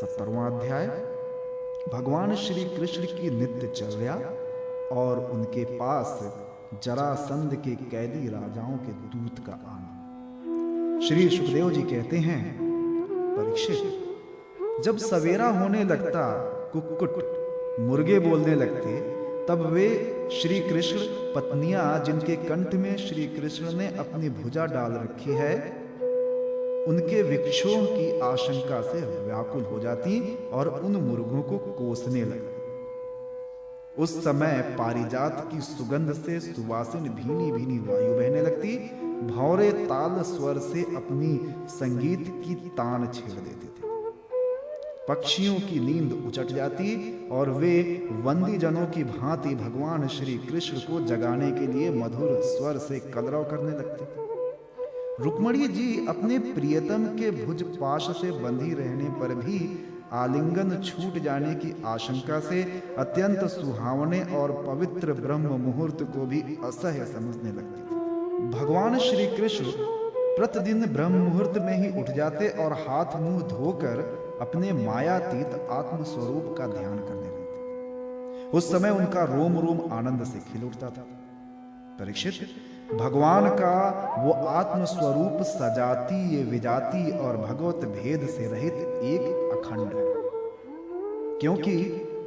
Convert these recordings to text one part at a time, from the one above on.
70वां अध्याय। भगवान श्री कृष्ण की नित्यचर्या और उनके पास जरासंध के कैदी राजाओं के दूत का आना। श्री सुखदेव जी कहते हैं, परीक्षित, जब सवेरा होने लगता, कुक्कुट मुर्गे बोलने लगते, तब वे श्री कृष्ण पत्नियां जिनके कंठ में श्री कृष्ण ने अपनी भुजा डाल रखी है, उनके विक्षोभ की आशंका से व्याकुल हो जाती और उन मुर्गों को कोसने लगती। उस समय पारिजात की सुगंध से सुवासिन भीनी भीनी वायु बहने लगती, भौरे ताल स्वर से अपनी संगीत की तान छेड़ देते थे। पक्षियों की नींद उचट जाती और वे वंदी जनों की भांति भगवान श्री कृष्ण को जगाने के लिए मधुर स्वर से कलरव करने लगते। रुक्मणी जी अपने प्रियतम के भुज पाश से बंधी रहने पर भी आलिंगन छूट जाने की आशंका से अत्यंत सुहावने और पवित्र ब्रह्म मुहूर्त को भी असह्य समझने लगती थी। भगवान श्री कृष्ण प्रतिदिन ब्रह्म मुहूर्त में ही उठ जाते और हाथ मुंह धोकर अपने मायातीत आत्म स्वरूप का ध्यान करने लगते। उस समय उनका रोम रोम आनंद से खिल उठता था। परीक्षित, भगवान का वो आत्म स्वरूप सजातीय विजातीय और भगवत भेद से रहित एक अखंड है, क्योंकि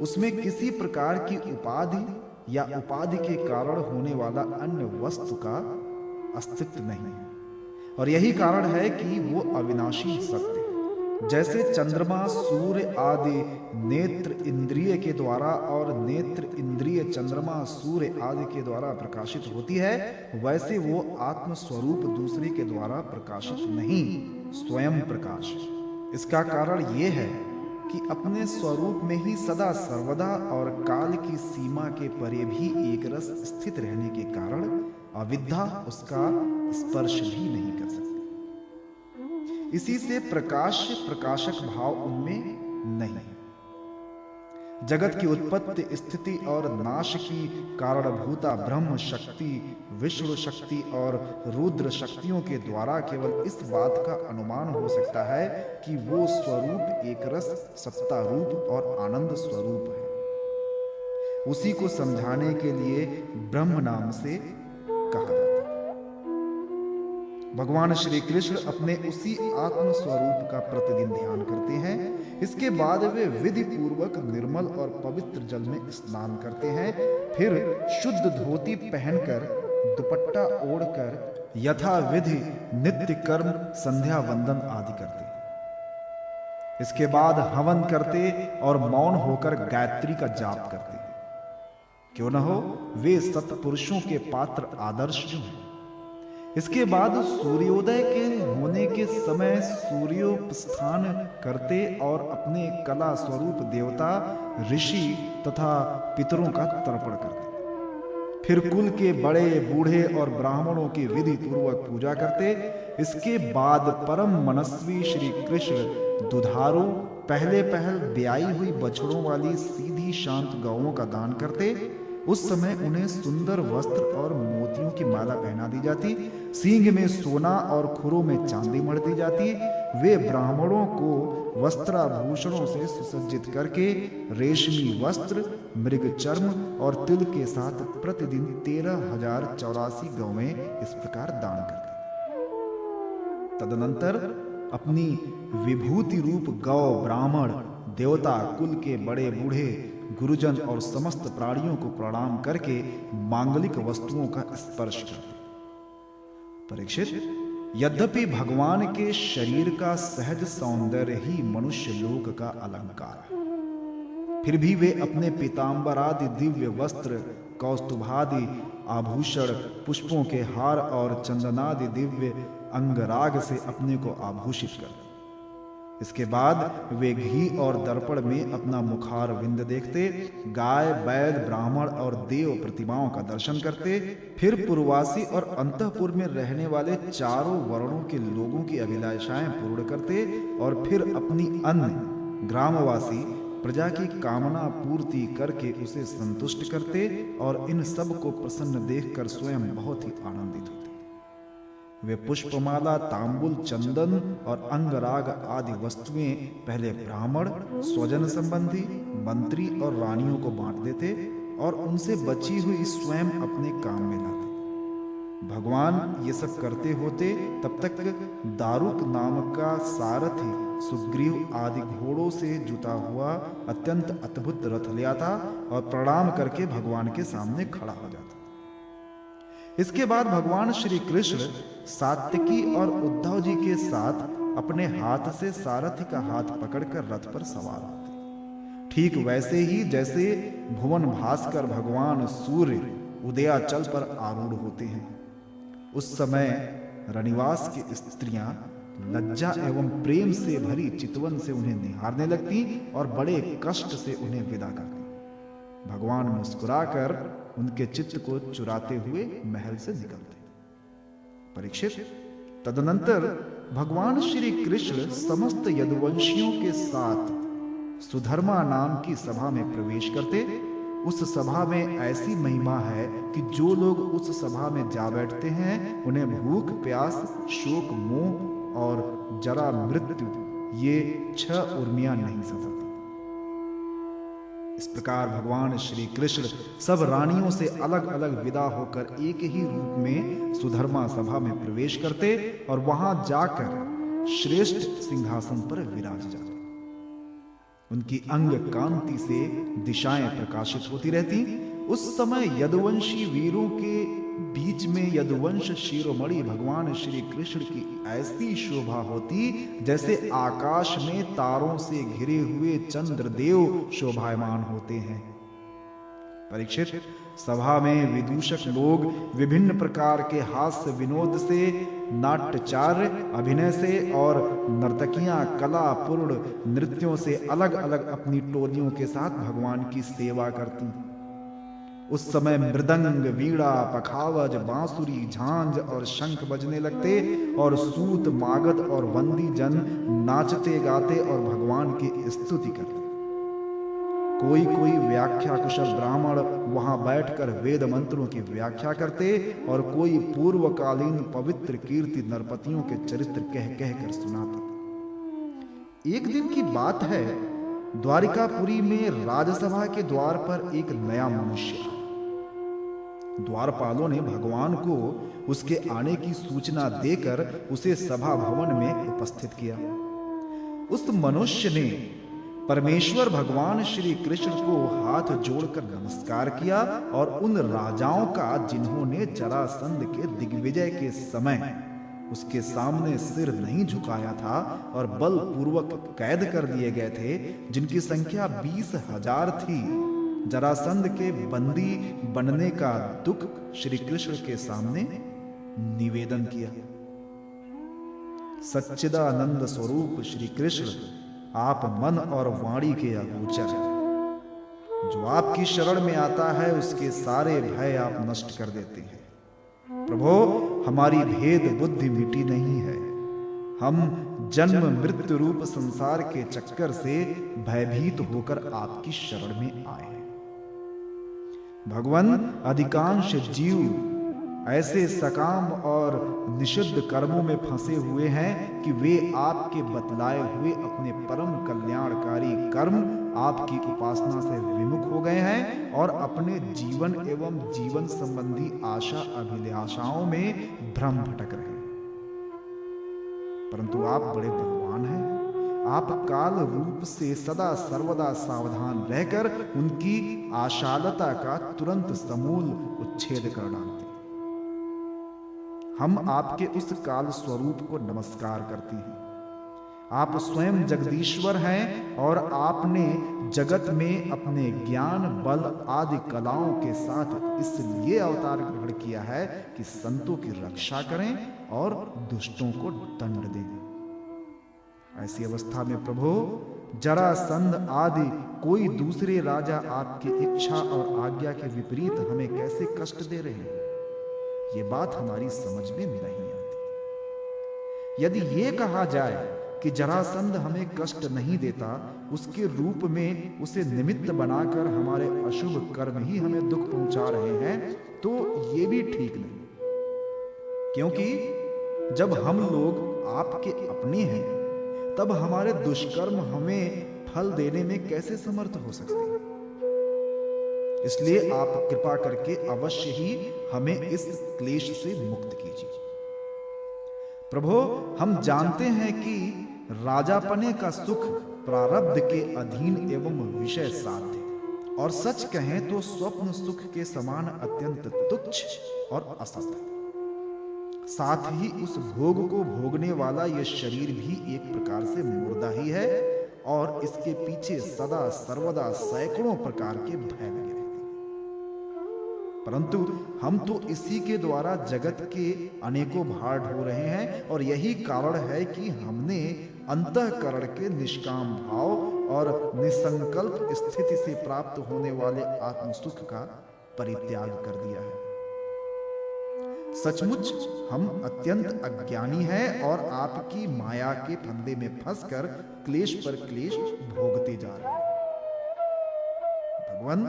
उसमें किसी प्रकार की उपाधि या उपाधि के कारण होने वाला अन्य वस्तु का अस्तित्व नहीं है। और यही कारण है कि वो अविनाशी सत्य है। जैसे चंद्रमा सूर्य आदि नेत्र इंद्रिय के द्वारा और नेत्र इंद्रिय चंद्रमा सूर्य आदि के द्वारा प्रकाशित होती है, वैसे वो आत्म स्वरूप दूसरे के द्वारा प्रकाशित नहीं, स्वयं प्रकाश। इसका कारण ये है कि अपने स्वरूप में ही सदा सर्वदा और काल की सीमा के परे भी एक रस स्थित रहने के कारण अविद्या उसका स्पर्श भी नहीं कर सकती। इसी से प्रकाशक भाव उनमें नहीं है। जगत की उत्पत्ति स्थिति और नाश की कारणभूता ब्रह्म शक्ति, विष्णु शक्ति और रुद्र शक्तियों के द्वारा केवल इस बात का अनुमान हो सकता है कि वो स्वरूप एक रस सत्ता रूप और आनंद स्वरूप है। उसी को समझाने के लिए ब्रह्म नाम से कहा जाता है। भगवान श्री कृष्ण अपने उसी आत्म स्वरूप का प्रतिदिन ध्यान करते हैं। इसके बाद वे विधि पूर्वक निर्मल और पवित्र जल में स्नान करते हैं, फिर शुद्ध धोती पहनकर दुपट्टा ओढ़कर यथा विधि नित्य कर्म संध्या वंदन आदि करते। इसके बाद हवन करते और मौन होकर गायत्री का जाप करते। क्यों न हो, वे सत्पुरुषों के पात्र आदर्श जो हैं। इसके बाद सूर्योदय के होने के समय सूर्योपस्थान करते और अपने कला स्वरूप देवता, ऋषि तथा पितरों का तर्पण करते। फिर कुल के बड़े बूढ़े और ब्राह्मणों की विधि पूर्वक पूजा करते। इसके बाद परम मनस्वी श्री कृष्ण दुधारू पहले पहल ब्याई हुई बछड़ों वाली सीधी शांत गौओं का दान करते। उस समय उन्हें सुंदर वस्त्र और मोतियों की माला पहना दी जाती, सींग में सोना और खुरों में चांदी मढ़ दी जाती। वे ब्राह्मणों को वस्त्राभूषणों से सुसज्जित करके रेशमी वस्त्र, मृग चर्म और तिल के साथ प्रतिदिन 13,084 गौएं इस प्रकार दान करते। तदनंतर अपनी विभूति रूप गौ ब्राह्मण, देवता, कुल के बड़े बूढ़े, गुरुजन और समस्त प्राणियों को प्रणाम करके मांगलिक वस्तुओं का स्पर्श करते। परीक्षित, यद्यपि भगवान के शरीर का सहज सौंदर्य ही मनुष्य लोक का अलंकार है, फिर भी वे अपने पीतांबर आदि दिव्य वस्त्र, कौस्तुभादि आभूषण, पुष्पों के हार और चंदनादि दिव्य अंगराग से अपने को आभूषित करते। इसके बाद वे घी और दर्पण में अपना मुखार विंद देखते, गाय, बैल, ब्राह्मण और देव प्रतिमाओं का दर्शन करते। फिर पूर्ववासी और अंतःपुर में रहने वाले चारों वर्णों के लोगों की अभिलाषाएं पूर्ण करते और फिर अपनी अन्य ग्रामवासी प्रजा की कामना पूर्ति करके उसे संतुष्ट करते और इन सब को प्रसन्न देखकर स्वयं बहुत ही आनंदित होते। वे पुष्पमाला, तांबुल, चंदन और अंगराग आदि वस्तुएं पहले ब्राह्मण, स्वजन संबंधी, मंत्री और रानियों को बांट देते और उनसे बची हुई स्वयं अपने काम में लाते। भगवान ये सब करते होते तब तक दारुक नाम का सारथी सुग्रीव आदि घोड़ों से जुता हुआ अत्यंत अद्भुत रथ ले आता और प्रणाम करके भगवान के सामने खड़ा हो जाता। इसके बाद भगवान श्री कृष्ण सात्यकी और उद्धव जी के साथ अपने हाथ से सारथी का हाथ पकड़कर रथ पर सवार होते। ठीक वैसे ही जैसे भुवन भास्कर भगवान सूर्य उदयाचल पर आरूढ़ होते हैं। उस समय रनिवास की स्त्रियां लज्जा एवं प्रेम से भरी चितवन से उन्हें निहारने लगती और बड़े कष्ट से उन्हें विदा करती। भगवान मुस्कुराकर उनके चित्त को चुराते हुए महल से निकलते। परीक्षित, तदनंतर भगवान श्री कृष्ण समस्त यदुवंशियों के साथ सुधर्मा नाम की सभा में प्रवेश करते। उस सभा में ऐसी महिमा है कि जो लोग उस सभा में जा बैठते हैं उन्हें भूख, प्यास, शोक, मोह और जरा मृत्यु ये 6 उर्मियां नहीं सताती। इस प्रकार भगवान श्री कृष्ण सब रानियों से अलग अलग विदा होकर एक ही रूप में सुधर्मा सभा में प्रवेश करते और वहां जाकर श्रेष्ठ सिंहासन पर विराज जाते। उनकी अंग कांति से दिशाएं प्रकाशित होती रहती। उस समय यदुवंशी वीरों के बीच में यदुवंश शिरोमणि भगवान श्री कृष्ण की ऐसी शोभा होती जैसे आकाश में तारों से घिरे हुए चंद्रदेव शोभायमान होते हैं। परीक्षित, सभा में विदूषक लोग विभिन्न प्रकार के हास्य विनोद से, नाट्यचार्य अभिनय से और नर्तकियां कला पूर्ण नृत्यों से अलग अलग अपनी टोलियों के साथ भगवान की सेवा करती। उस समय मृदंग, वीणा, पखावज, बांसुरी, झांझ और शंख बजने लगते और सूत, मागध और वंदी जन नाचते गाते और भगवान की स्तुति करते। कोई कोई व्याख्या कुशल ब्राह्मण वहां बैठकर वेद मंत्रों की व्याख्या करते और कोई पूर्वकालीन पवित्र कीर्ति नरपतियों के चरित्र कह कहकर सुनाते। एक दिन की बात है, द्वारिकापुरी में राजसभा के द्वार पर एक नया मनुष्य आया। द्वारपालों ने भगवान को उसके आने की सूचना देकर उसे सभा भवन में उपस्थित किया। उस मनुष्य ने परमेश्वर भगवान श्री कृष्ण को हाथ जोड़कर नमस्कार किया और उन राजाओं का जिन्होंने जरासंध के दिग्विजय के समय उसके सामने सिर नहीं झुकाया था और बलपूर्वक कैद कर दिए गए थे, जिनकी संख्या 20,000 थी, जरासंध के बंदी बनने का दुख श्री कृष्ण के सामने निवेदन किया। सच्चिदानंद स्वरूप श्री कृष्ण, आप मन और वाणी के अगोचर हैं। जो आपकी शरण में आता है उसके सारे भय आप नष्ट कर देते हैं। प्रभो, हमारी भेद बुद्धि मिटी नहीं है। हम जन्म मृत्यु रूप संसार के चक्कर से भयभीत होकर आपकी शरण में आए हैं। भगवान, अधिकांश जीव ऐसे सकाम और निषिद्ध कर्मों में फंसे हुए हैं कि वे आपके बतलाए हुए अपने परम कल्याणकारी कर्म आपकी उपासना से विमुख हो गए हैं और अपने जीवन एवं जीवन संबंधी आशा अभिलाषाओं में भ्रम भटक रहे हैं। परंतु आप बड़े बलवान हैं। आप काल रूप से सदा सर्वदा सावधान रहकर उनकी आशालता का तुरंत समूल उच्छेद कर डालते। हम आपके उस काल स्वरूप को नमस्कार करते हैं। आप स्वयं जगदीश्वर हैं और आपने जगत में अपने ज्ञान, बल आदि कलाओं के साथ इसलिए अवतार ग्रहण किया है कि संतों की रक्षा करें और दुष्टों को दंड दें। ऐसी अवस्था में प्रभु, जरासंध आदि कोई दूसरे राजा आपकी इच्छा और आज्ञा के विपरीत हमें कैसे कष्ट दे रहे हैं, ये बात हमारी समझ में नहीं आती। यदि ये कहा जाए कि जरासंध हमें कष्ट नहीं देता, उसके रूप में उसे निमित्त बनाकर हमारे अशुभ कर्म ही हमें दुख पहुंचा रहे हैं, तो ये भी ठीक नहीं। क्योंकि जब हम लोग आपके अपने हैं, तब हमारे दुष्कर्म हमें फल देने में कैसे समर्थ हो सकते हैं? इसलिए आप कृपा करके अवश्य ही हमें इस क्लेश से मुक्त कीजिए। प्रभो, हम जानते हैं कि राजापने का सुख प्रारब्ध के अधीन एवं विषय साध्य, और सच कहें तो स्वप्न सुख के समान अत्यंत तुच्छ और असत। साथ ही उस भोग को भोगने वाला यह शरीर भी एक प्रकार से मुर्दा ही है, और इसके पीछे सदा सर्वदा सैकड़ों प्रकार के भय लगे रहते हैं। परंतु हम तो इसी के द्वारा जगत के अनेकों भार ढो रहे हैं, और यही कारण है कि हमने अंतःकरण के निष्काम भाव और निसंकल्प स्थिति से प्राप्त होने वाले आत्मसुख का परित्याग कर दिया है। सचमुच हम अत्यंत अज्ञानी हैं और आपकी माया के फंदे में फंसकर क्लेश पर क्लेश भोगते जा रहे हैं। भगवान,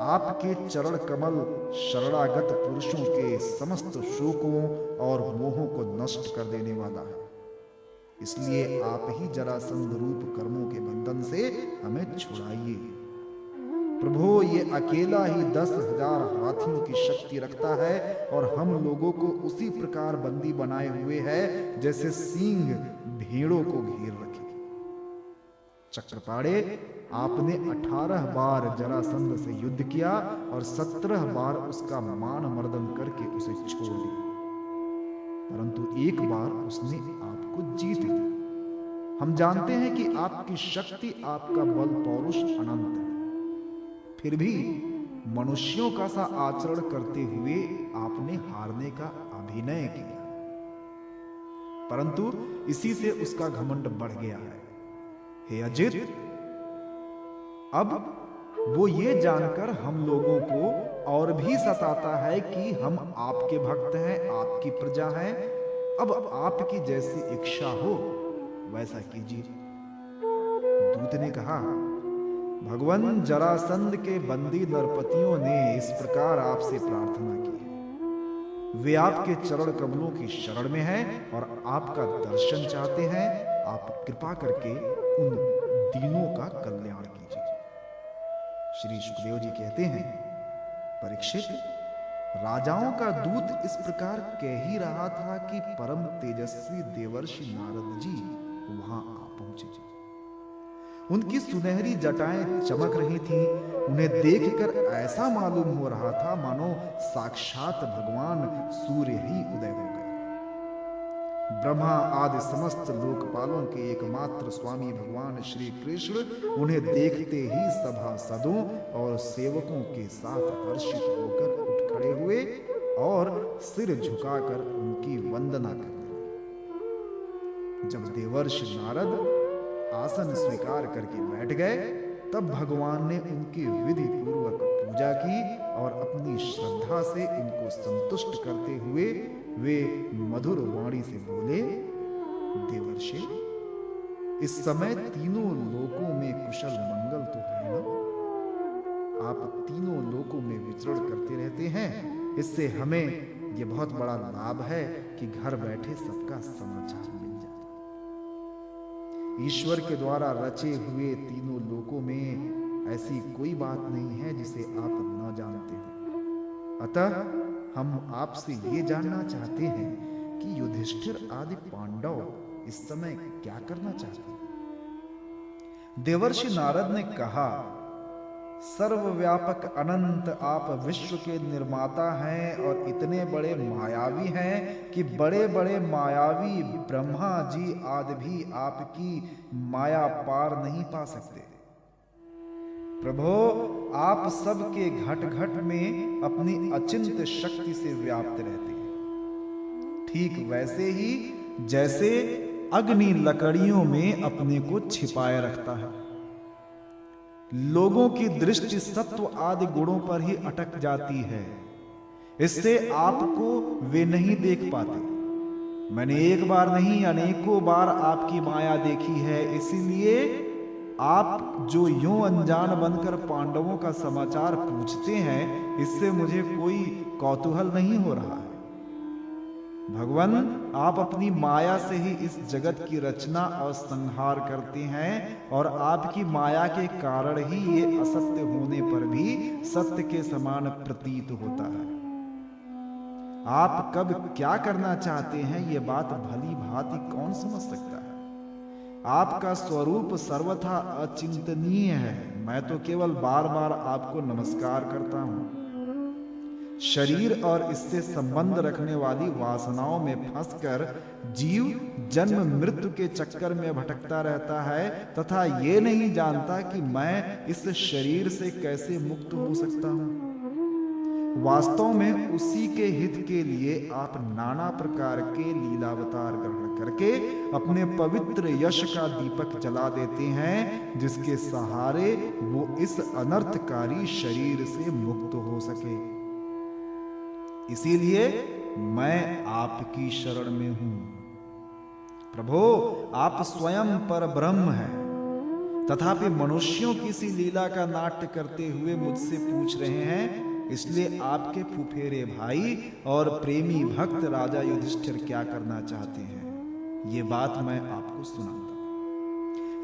आपके चरण कमल शरणागत पुरुषों के समस्त शोकों और मोहों को नष्ट कर देने वाला है। इसलिए आप ही जरासंध रूप कर्मों के बंधन से हमें छुड़ाइए। प्रभु, ये अकेला ही 10,000 हाथियों की शक्ति रखता है, और हम लोगों को उसी प्रकार बंदी बनाए हुए है जैसे सींग भेड़ों को घेर रखे। चक्रपाणे, आपने 18 बार जरासंध से युद्ध किया और 17 बार उसका मान मर्दन करके उसे छोड़ दिया, परंतु एक बार उसने आपको जीत लिया। हम जानते हैं कि आपकी शक्ति, आपका बल पौरुष अनंत है, फिर भी मनुष्यों का सा आचरण करते हुए आपने हारने का अभिनय किया, परंतु इसी से उसका घमंड बढ़ गया है। हे अजित, अब वो ये जानकर हम लोगों को और भी सताता है कि हम आपके भक्त हैं, आपकी प्रजा हैं। अब आपकी जैसी इच्छा हो वैसा कीजिए। दूत ने कहा, भगवान, जरासंध के बंदी नरपतियों ने इस प्रकार आपसे प्रार्थना की है। वे आपके चरण कमलों की शरण में हैं और आपका दर्शन चाहते हैं। आप कृपा करके उन दीनों का कल्याण कीजिए। श्री सुखदेव जी कहते हैं, परीक्षित, राजाओं का दूत इस प्रकार कह ही रहा था कि परम तेजस्वी देवर्षि नारद जी वहां आ पहुंचे। उनकी सुनहरी जटाएं चमक रही थीं। उन्हें देखकर ऐसा मालूम हो रहा था मानो साक्षात भगवान सूर्य ही उदय हो गए। ब्रह्मा आदि समस्त लोकपालों के एकमात्र स्वामी भगवान श्री कृष्ण उन्हें देखते ही सभासदों और सेवकों के साथ हर्षित होकर उठ खड़े हुए और सिर झुकाकर उनकी वंदना करने लगे। जब देवर्षि नारद आसन स्वीकार करके बैठ गए, तब भगवान ने उनकी विधि पूर्वक पूजा की और अपनी श्रद्धा से इनको संतुष्ट करते हुए वे मधुर वाणी से बोले, देवर्षि, इस समय तीनों लोकों में कुशल मंगल तो है ना? आप तीनों लोकों में विचरण करते रहते हैं। इससे हमें यह बहुत बड़ा लाभ है कि घर बैठे सबका समाचार मिल जाता। ईश्वर के द्वारा रचे हुए तीनों लोकों में ऐसी कोई बात नहीं है जिसे आप न जानते हो। अतः हम आपसे ये जानना चाहते हैं कि युधिष्ठिर आदि पांडव इस समय क्या करना चाहते हैं? देवर्षि नारद ने कहा, सर्वव्यापक अनंत आप विश्व के निर्माता हैं और इतने बड़े मायावी हैं कि बड़े बड़े मायावी ब्रह्मा जी आदि भी आपकी माया पार नहीं पा सकते। प्रभो, आप सबके घट घट में अपनी अचिंत्य शक्ति से व्याप्त रहते हैं, ठीक वैसे ही जैसे अग्नि लकड़ियों में अपने को छिपाए रखता है। लोगों की दृष्टि सत्व आदि गुणों पर ही अटक जाती है, इससे आपको वे नहीं देख पाते। मैंने एक बार नहीं अनेकों बार आपकी माया देखी है, इसीलिए आप जो यूं अनजान बनकर पांडवों का समाचार पूछते हैं, इससे मुझे कोई कौतूहल नहीं हो रहा है। भगवान, आप अपनी माया से ही इस जगत की रचना और संहार करते हैं और आपकी माया के कारण ही ये असत्य होने पर भी सत्य के समान प्रतीत होता है। आप कब क्या करना चाहते हैं ये बात भली भांति कौन समझ सकता है। आपका स्वरूप सर्वथा अचिंतनीय है। मैं तो केवल बार बार आपको नमस्कार करता हूं। शरीर और इससे संबंध रखने वाली वासनाओं में फंसकर जीव जन्म मृत्यु के चक्कर में भटकता रहता है तथा ये नहीं जानता कि मैं इस शरीर से कैसे मुक्त हो सकता हूं। वास्तव में उसी के हित के लिए आप नाना प्रकार के लीलावतार ग्रहण करके अपने पवित्र यश का दीपक जला देते हैं, जिसके सहारे वो इस अनर्थकारी शरीर से मुक्त हो सके। इसीलिए मैं आपकी शरण में हूं। प्रभो, आप स्वयं पर ब्रह्म हैं, तथापि मनुष्यों की सी लीला का नाट्य करते हुए मुझसे पूछ रहे हैं। इसलिए आपके फुफेरे भाई और प्रेमी भक्त राजा युधिष्ठिर क्या करना चाहते हैं, ये बात मैं आपको सुनाता।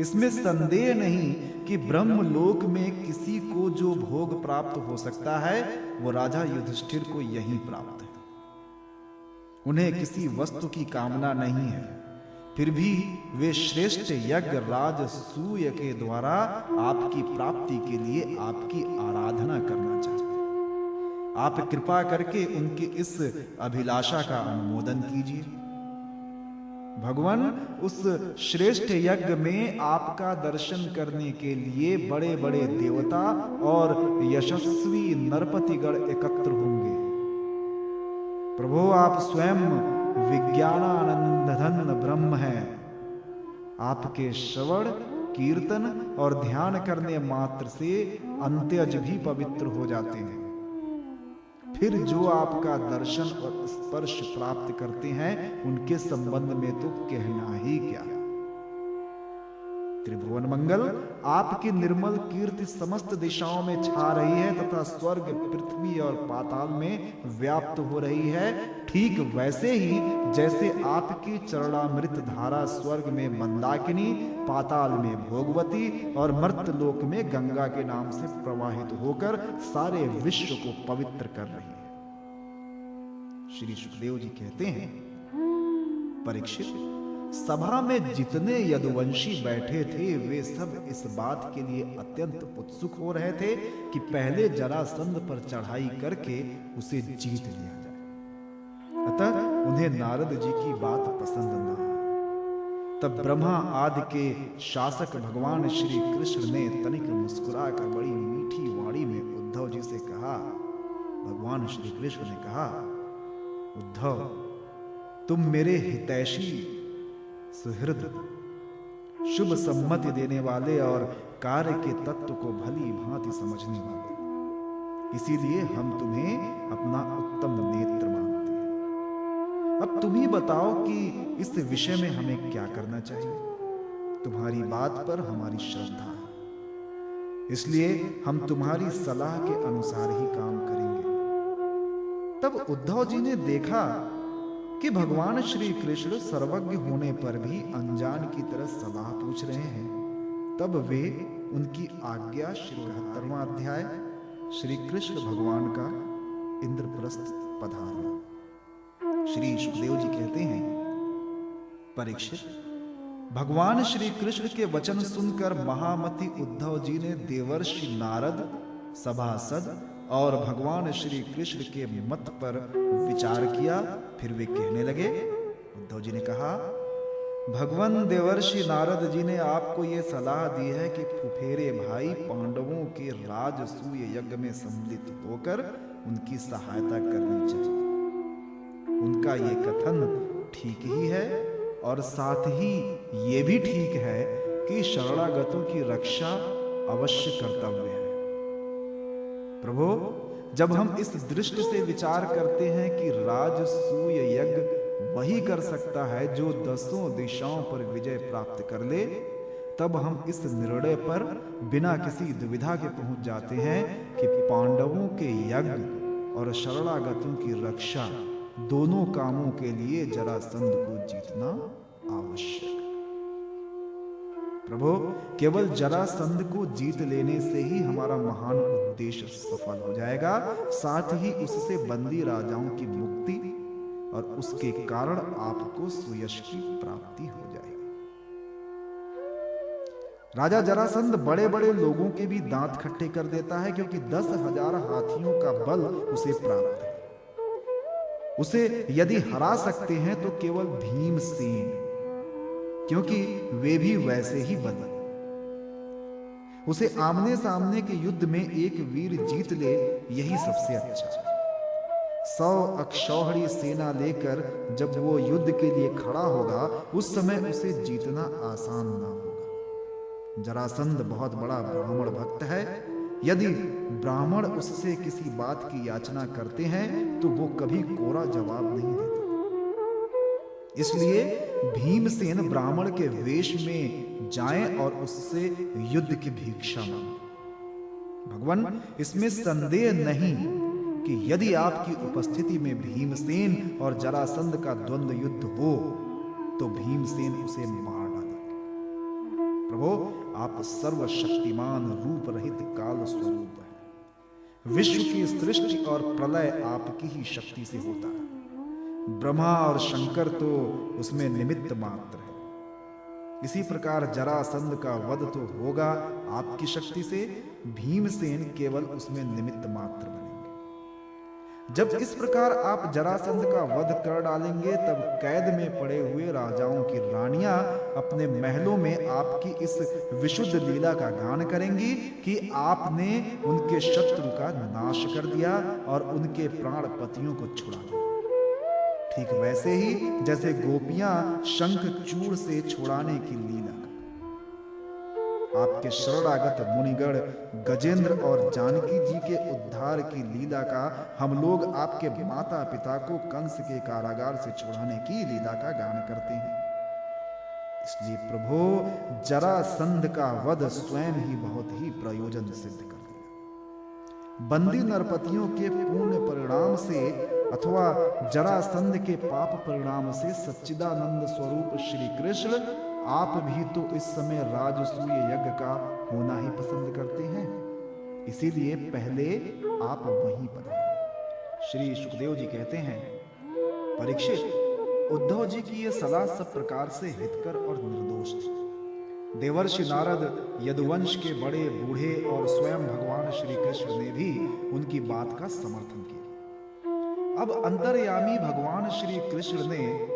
इसमें संदेह नहीं कि ब्रह्मलोक में किसी को जो भोग प्राप्त हो सकता है वो राजा युधिष्ठिर को यहीं प्राप्त है। उन्हें किसी वस्तु की कामना नहीं है, फिर भी वे श्रेष्ठ यज्ञ राजसूय के द्वारा आपकी प्राप्ति के लिए आपकी आराधना करना चाहते हैं। आप कृपा करके उनकी इस अभिलाषा का अनुमोदन कीजिए। भगवान, उस श्रेष्ठ यज्ञ में आपका दर्शन करने के लिए बड़े बड़े देवता और यशस्वी नरपतिगण एकत्र होंगे। प्रभु, आप स्वयं विज्ञानानंदघन ब्रह्म हैं। आपके श्रवण, कीर्तन और ध्यान करने मात्र से अंत्यज भी पवित्र हो जाते हैं। फिर जो आपका दर्शन और स्पर्श प्राप्त करते हैं उनके संबंध में तो कहना ही क्या। त्रिभुवन मंगल, आपकी निर्मल कीर्ति समस्त दिशाओं में छा रही है तथा स्वर्ग, पृथ्वी और पाताल में व्याप्त हो रही है। ठीक वैसे ही जैसे आपकी चरणामृत धारा स्वर्ग में मंदाकिनी, पाताल में भोगवती और मर्त्यलोक में गंगा के नाम से प्रवाहित होकर सारे विश्व को पवित्र कर रही है। श्री सुखदेव जी कहते हैं, परीक्षित, सभा में जितने यदुवंशी बैठे थे वे सब इस बात के लिए अत्यंत उत्सुक हो रहे थे कि पहले जरासंध पर चढ़ाई करके उसे जीत लिया जाए। अतः उन्हें नारद जी की बात पसंद न आई। तब ब्रह्मा आदि के शासक भगवान श्री कृष्ण ने तनिक मुस्कुराकर बड़ी मीठी वाणी में उद्धव जी से कहा। भगवान श्री कृष्ण ने कहा, उद्धव, तुम मेरे हितैषी, सुहृद, शुभ सम्मति देने वाले और कार्य के तत्व को भली भांति समझने वाले, इसीलिए हम तुम्हें अपना उत्तम नेत्र मानते हैं। अब तुम ही बताओ कि इस विषय में हमें क्या करना चाहिए। तुम्हारी बात पर हमारी श्रद्धा है, इसलिए हम तुम्हारी सलाह के अनुसार ही काम करेंगे। तब उद्धव जी ने देखा कि भगवान श्री कृष्ण सर्वज्ञ होने पर भी अनजान की तरह सलाह पूछ रहे हैं। तब वे उनकी आज्ञा, श्री 71वां अध्याय, श्री कृष्ण भगवान का इंद्रप्रस्थ पधारना। श्री सुखदेव जी कहते हैं, परीक्षित, भगवान श्री कृष्ण के वचन सुनकर महामति उद्धव जी ने देवर्षि नारद, सभासद और भगवान श्री कृष्ण के मत पर विचार किया। फिर वे कहने लगे। उद्धव जी ने कहा, भगवान देवर्षि नारद जी ने आपको ये सलाह दी है कि फुफेरे भाई पांडवों के राजसूय यज्ञ में सम्मिलित होकर उनकी सहायता करनी चाहिए। उनका ये कथन ठीक ही है और साथ ही ये भी ठीक है कि शरणागतों की रक्षा अवश्य कर्तव्य है। प्रभु, जब हम इस दृष्टि से विचार करते हैं कि राजसूय यज्ञ वही कर सकता है जो 10 दिशाओं पर विजय प्राप्त कर ले, तब हम इस निर्णय पर बिना किसी दुविधा के पहुंच जाते हैं कि पांडवों के यज्ञ और शरणागतों की रक्षा दोनों कामों के लिए जरासंध को जीतना आवश्यक है। प्रभु, केवल जरासंध को जीत लेने से ही हमारा महान उद्देश्य सफल हो जाएगा, साथ ही उससे बंदी राजाओं की मुक्ति और उसके कारण आपको सुयश की प्राप्ति हो जाएगी। राजा जरासंध बड़े बड़े लोगों के भी दांत खट्टे कर देता है, क्योंकि 10,000 हाथियों का बल उसे प्राप्त है। उसे यदि हरा सकते हैं तो केवल भीमसेन, क्योंकि वे भी वैसे ही बल। उसे आमने सामने के युद्ध में एक वीर जीत ले, यही सबसे अच्छा। 100 अक्षौहिणी सेना लेकर जब वो युद्ध के लिए खड़ा होगा, उस समय उसे जीतना आसान ना होगा। जरासंध बहुत बड़ा ब्राह्मण भक्त है। यदि ब्राह्मण उससे किसी बात की याचना करते हैं तो वो कभी कोरा जवाब नहीं देता। इसलिए भीमसेन ब्राह्मण के वेश में जाएं और उससे युद्ध की भिक्षा मांगे। भगवान, इसमें संदेह नहीं कि यदि आपकी उपस्थिति में भीमसेन और जरासंध का द्वंद्व युद्ध हो तो भीमसेन उसे मार डालेंगे। प्रभु, आप सर्वशक्तिमान रूप रहित काल स्वरूप हैं। विश्व की सृष्टि और प्रलय आपकी ही शक्ति से होता है। ब्रह्मा और शंकर तो उसमें निमित्त मात्र है। इसी प्रकार जरासंध का वध तो होगा आपकी शक्ति से, भीमसेन केवल उसमें निमित्त मात्र बनेंगे। जब इस प्रकार आप जरासंध का वध कर डालेंगे, तब कैद में पड़े हुए राजाओं की रानियां अपने महलों में आपकी इस विशुद्ध लीला का गान करेंगी कि आपने उनके शत्रु का नाश कर दिया और उनके प्राण पतियों को छुड़ा दिया। ठीक वैसे ही जैसे गोपियां शंख चूड़ से छुड़ाने की लीला। आपके शरणागत मुनिगण गजेंद्र और जानकी जी के उद्धार की लीला का हम लोग आपके माता पिता को कंस के कारागार से छुड़ाने की लीला का गान करते हैं। इसलिए प्रभु, जरासंध का वध स्वयं ही बहुत ही प्रयोजन सिद्ध कर दिया। बंदी नरपतियों के पुण्य परिणाम से अथवा जरासंध के पाप परिणाम से सच्चिदानंद स्वरूप श्री कृष्ण आप भी तो इस समय राजसूय यज्ञ का होना ही पसंद करते हैं। इसीलिए पहले आप वहीं पधारें। श्री सुखदेव जी कहते हैं, परीक्षित, उद्धव जी की यह सलाह सब प्रकार से हितकर और निर्दोष थी। देवर्षि नारद, यदुवंश के बड़े बूढ़े और स्वयं भगवान श्री कृष्ण ने भी उनकी बात का समर्थन किया। अब अंतर्यामी भगवान श्री कृष्ण ने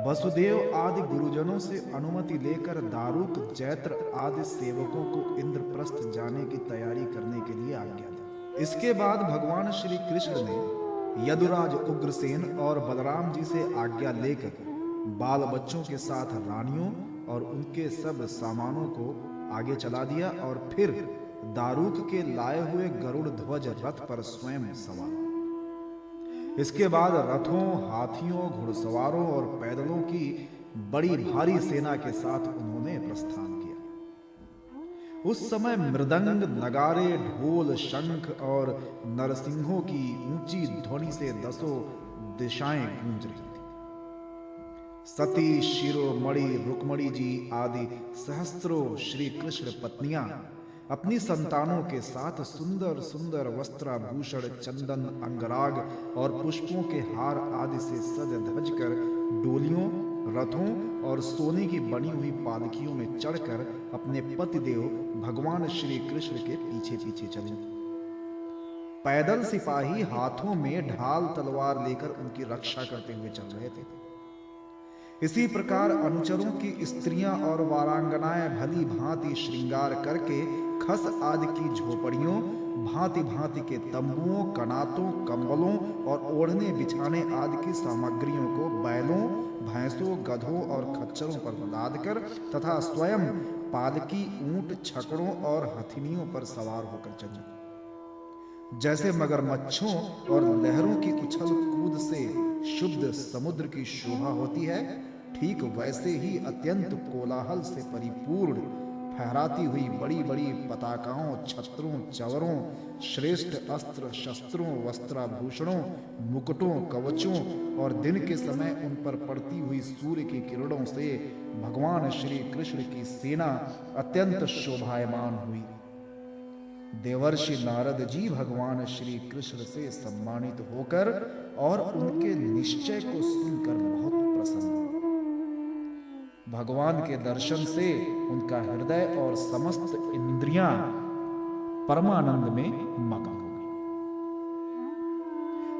वसुदेव आदि गुरुजनों से अनुमति लेकर दारुक, जैत्र आदि सेवकों को इंद्रप्रस्थ जाने की तैयारी करने के लिए आज्ञा दी। इसके बाद भगवान श्री कृष्ण ने यदुराज उग्रसेन और बलराम जी से आज्ञा लेकर बाल बच्चों के साथ रानियों और उनके सब सामानों को आगे चला दिया और फिर दारुक के लाए हुए गरुड़ ध्वज रथ पर स्वयं सवार। इसके बाद रथों, हाथियों, घुड़सवारों और पैदलों की बड़ी भारी सेना के साथ उन्होंने प्रस्थान किया। उस समय मृदंग, नगारे, ढोल, शंख और नरसिंहों की ऊंची ध्वनि से 10 दिशाएं गूंज रही थी। सती, शिरोमणि, रुक्मणी जी आदि सहस्त्रों श्री कृष्ण पत्नियां अपनी संतानों के साथ सुंदर सुंदर वस्त्राभूषण, चंदन, अंगराग और पुष्पों के हार आदि से सज धज कर डोलियों, रथों और सोने की बनी हुई पालकियों में चढ़कर अपने पतिदेव भगवान श्री कृष्ण के पीछे पीछे चले। पैदल सिपाही हाथों में ढाल तलवार लेकर उनकी रक्षा करते हुए चल रहे थे। इसी प्रकार अनुचरों की स्त्रियां और वारांगनाएं भली भांति श्रृंगार करके खस आदि की झोपड़ियों, भांति भांति के तंबुओं, कनातों, कंबलों और ओढ़ने बिछाने आदि की सामग्रियों को बैलों, भैंसों, गधों और खच्चरों पर लादकर तथा स्वयं पालकी, ऊंट, छकड़ों और हथिनियों पर सवार होकर चले। जैसे मगरमच्छों और लहरों की उछल कूद से शुद्ध समुद्र की शोभा होती है, ठीक वैसे ही अत्यंत कोलाहल से परिपूर्ण, फहराती हुई बड़ी बड़ी पताकाओं, छत्रों, चवरों, श्रेष्ठ अस्त्र शस्त्रों, वस्त्राभूषणों, मुकुटों, कवचों और दिन के समय उन पर पड़ती हुई सूर्य की किरणों से भगवान श्री कृष्ण की सेना अत्यंत शोभायमान हुई। देवर्षि नारद जी भगवान श्री कृष्ण से सम्मानित होकर और उनके निश्चय को सुनकर बहुत प्रसन्न हुए। भगवान के दर्शन से उनका हृदय और समस्त इंद्रियां परमानंद में मग्न हो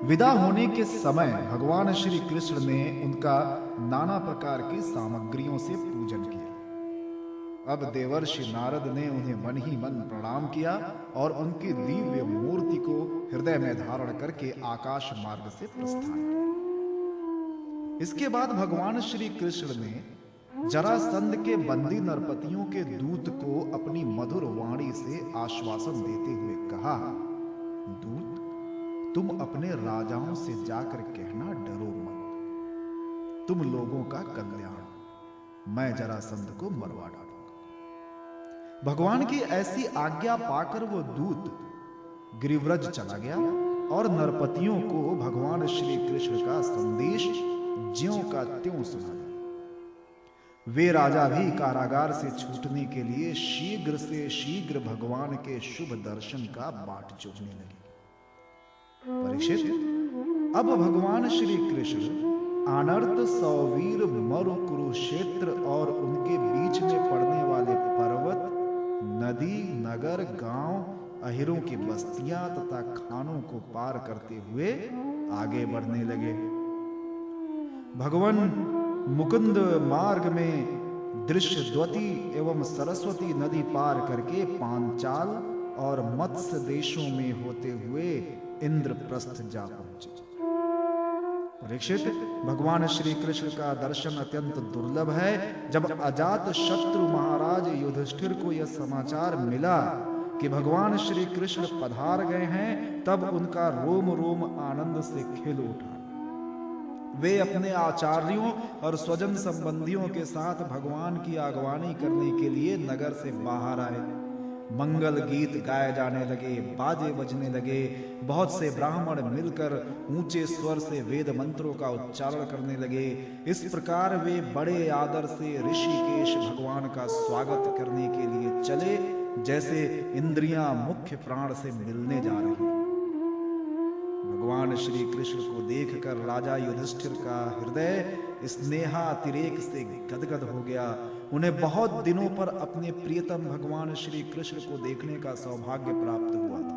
गई। विदा होने के समय भगवान श्री कृष्ण ने उनका नाना प्रकार की सामग्रियों से पूजन किया। अब देवर्षि नारद ने उन्हें मन ही मन प्रणाम किया और उनकी दिव्य मूर्ति को हृदय में धारण करके आकाश मार्ग से प्रस्थान किया। इसके बाद भगवान श्री कृष्ण ने जरासंध के बंदी नरपतियों के दूत को अपनी मधुर वाणी से आश्वासन देते हुए कहा, दूत, तुम अपने राजाओं से जाकर कहना, डरो मत, तुम लोगों का कल्याण, मैं जरासंध को मरवा डालूंगा। भगवान की ऐसी आज्ञा पाकर वो दूत गिरिव्रज चला गया और नरपतियों को भगवान श्री कृष्ण का संदेश ज्यों का त्यों सुना दिया। वे राजा भी कारागार से छूटने के लिए शीघ्र से शीघ्र भगवान के शुभ दर्शन का बाट जोहने लगे। परीक्षित, अब भगवान श्री कृष्ण अनर्त सौवीर मरु कुरुक्षेत्र और उनके बीच में पड़ने वाले पर्वत, नदी, नगर, गांव, अहिरों की बस्तियां तथा खानों को पार करते हुए आगे बढ़ने लगे। भगवान मुकुंद मार्ग में दृश्यद्वती एवं सरस्वती नदी पार करके पांचाल और मत्स्य देशों में होते हुए इंद्रप्रस्थ जा पहुंचे। परीक्षित, भगवान श्री कृष्ण का दर्शन अत्यंत दुर्लभ है। जब अजात शत्रु महाराज युधिष्ठिर को यह समाचार मिला कि भगवान श्री कृष्ण पधार गए हैं, तब उनका रोम रोम आनंद से खिल उठा। वे अपने आचार्यों और स्वजन संबंधियों के साथ भगवान की आगवानी करने के लिए नगर से बाहर आए। मंगल गीत गाए जाने लगे, बाजे बजने लगे। बहुत से ब्राह्मण मिलकर ऊंचे स्वर से वेद मंत्रों का उच्चारण करने लगे। इस प्रकार वे बड़े आदर से ऋषिकेश भगवान का स्वागत करने के लिए चले, जैसे इंद्रियां मुख्य प्राण से मिलने जा रही हैं। भगवान श्री कृष्ण को देखकर राजा युधिष्ठिर का हृदय स्नेहातिरेक से गदगद हो गया। उन्हें बहुत दिनों पर अपने प्रियतम भगवान श्री कृष्ण को देखने का सौभाग्य प्राप्त हुआ था,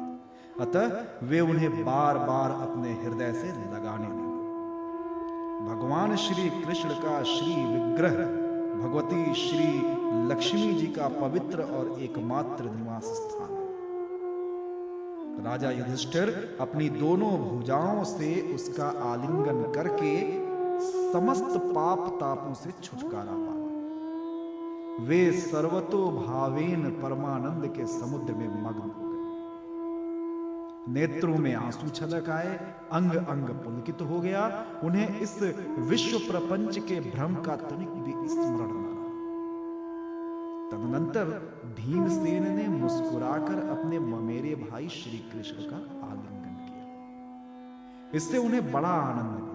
अतः वे उन्हें बार बार अपने हृदय से लगाने लगे। भगवान श्री कृष्ण का श्री विग्रह भगवती श्री लक्ष्मी जी का पवित्र और एकमात्र निवास स्थान है। राजा युधिष्ठिर अपनी दोनों भुजाओं से उसका आलिंगन करके समस्त पाप तापों से छुटकारा पाया। वे सर्वतो भावेन परमानंद के समुद्र में मग्न हो गए। नेत्रों में आंसू छलक आए, अंग अंग पुलकित हो गया। उन्हें इस विश्व प्रपंच के भ्रम का तनिक भी स्मरण न रहा। तदनंतर भीमसेन ने मुस्कुराकर अपने ममेरे भाई श्री कृष्ण का आलिंगन किया। इससे उन्हें बड़ा आनंद मिला।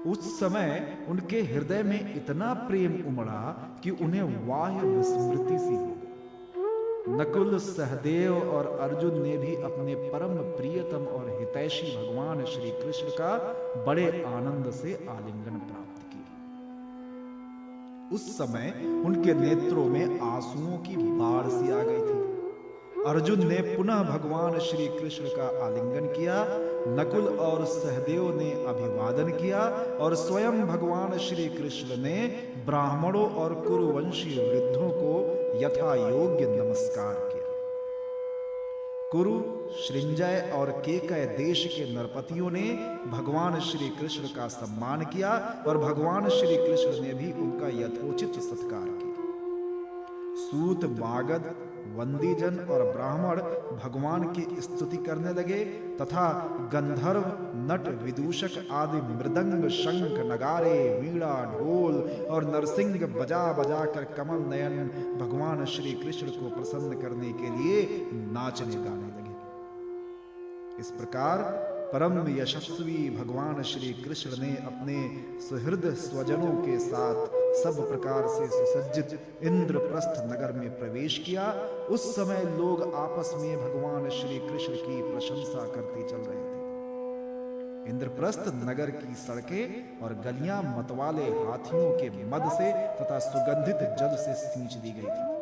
उस समय उनके हृदय में इतना प्रेम उमड़ा कि उन्हें बाह्य विस्मृति सी हो गई। नकुल, सहदेव और अर्जुन ने भी अपने परम प्रियतम और हितैषी भगवान श्री कृष्ण का बड़े आनंद से आलिंगन प्राप्त किया। उस समय उनके नेत्रों में आंसुओं की बाढ़ सी आ गई थी। अर्जुन ने पुनः भगवान श्री कृष्ण का आलिंगन किया। नकुल और सहदेव ने अभिवादन किया और स्वयं भगवान श्री कृष्ण ने ब्राह्मणों और कुरुवंशी वृद्धों को यथा योग्य नमस्कार किया। कुरु, श्रिंजय और केकय देश के नरपतियों ने भगवान श्री कृष्ण का सम्मान किया और भगवान श्री कृष्ण ने भी उनका यथोचित सत्कार किया। सूत, मागध, वंदीजन और ब्राह्मण भगवान की स्तुति करने लगे तथा गंधर्व, नट, विदूषक आदि मृदंग, शंख, नगारे, वीणा, ढोल और नरसिंह बजा बजा कर कमल नयन भगवान श्री कृष्ण को प्रसन्न करने के लिए नाचने गाने लगे। इस प्रकार परम यशस्वी भगवान श्री कृष्ण ने अपने सुहृद स्वजनों के साथ सब प्रकार से सुसज्जित इंद्रप्रस्थ नगर में प्रवेश किया। उस समय लोग आपस में भगवान श्री कृष्ण की प्रशंसा करते चल रहे थे। इंद्रप्रस्थ नगर की सड़कें और गलियां मतवाले हाथियों के मद से तथा सुगंधित जल से सींच दी गई थी।